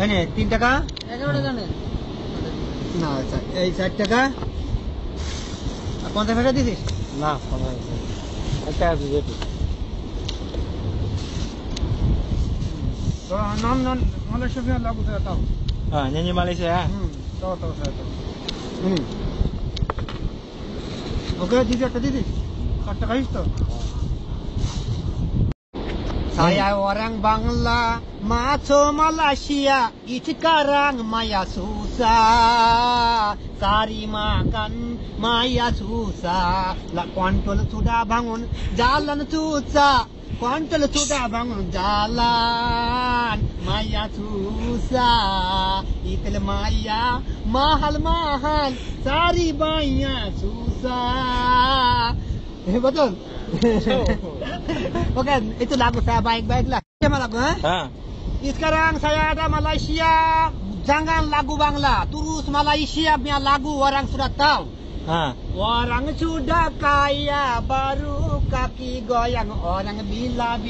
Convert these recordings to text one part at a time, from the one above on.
এনে 3 টাকা 11 টাকা নেন না আচ্ছা এই 60 টাকা আর 50 টাকা দিছিস না 15 একটা আছে যেটি তো non Malaysia punya lagu saya tahu. nyanyi Malaysia ya. Tahu saya tahu. Ini. Oke, tadi. 60 টাকা itu. Saya orang Bangla, maco Malaysia, sekarang maya susah, cari makan maya susah, lah kontol sudah bangun, jalan susah, kontol sudah bangun jalan, maya susah, itil maya mahal, cari banyak susah. Betul? Oke, itu lagu saya baik-baiklah. Siapa lagu, ha? Sekarang saya ada Malaysia, jangan lagu Bangla, terus Malaysia punya lagu orang sudah tahu. Orang sudah kaya, baru kaki goyang. Orang bila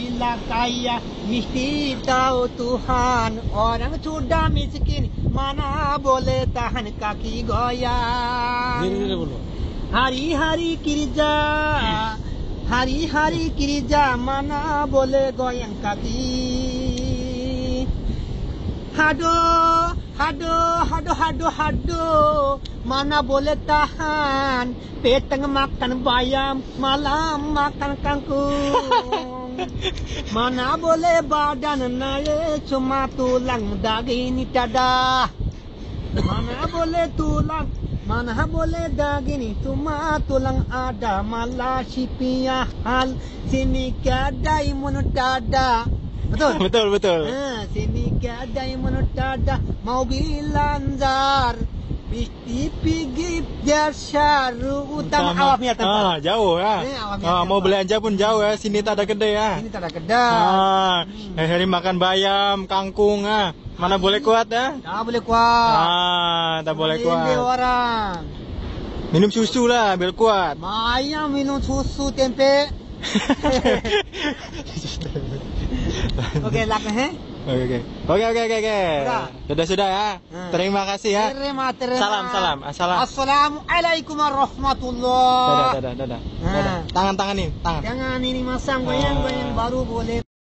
kaya, mesti tahu Tuhan. Orang sudah miskin, mana boleh tahan kaki goyang. Hari-hari kerja, mana boleh goyang kaki. Hado, mana boleh tahan. Petang makan bayam, malam makan kangkung. Mana boleh badan naik, cuma tulang daging dada. Mana boleh daging cuma tulang ada, malah sipinya hal sini kedai dada. Betul. Sini kedai dada, mau bilanjar mesti pergi biasa utama awamnya tempat. Jauh ya. Mau belanja pun jauh ya, sini tak ada kedai ya. Sini tak ada kedai. Hari makan bayam, kangkung Mana boleh kuat ya? Tak boleh kuat. Tak boleh kuat. Ini orang. Minum susu lah biar kuat. Maya minum susu tempe. Oke, laku Oke. Sudah ya. Terima kasih ya. Terima. Salam. Assalamualaikum warahmatullahi. Dadah. Tangan ini. Jangan ini masang goyang baru boleh.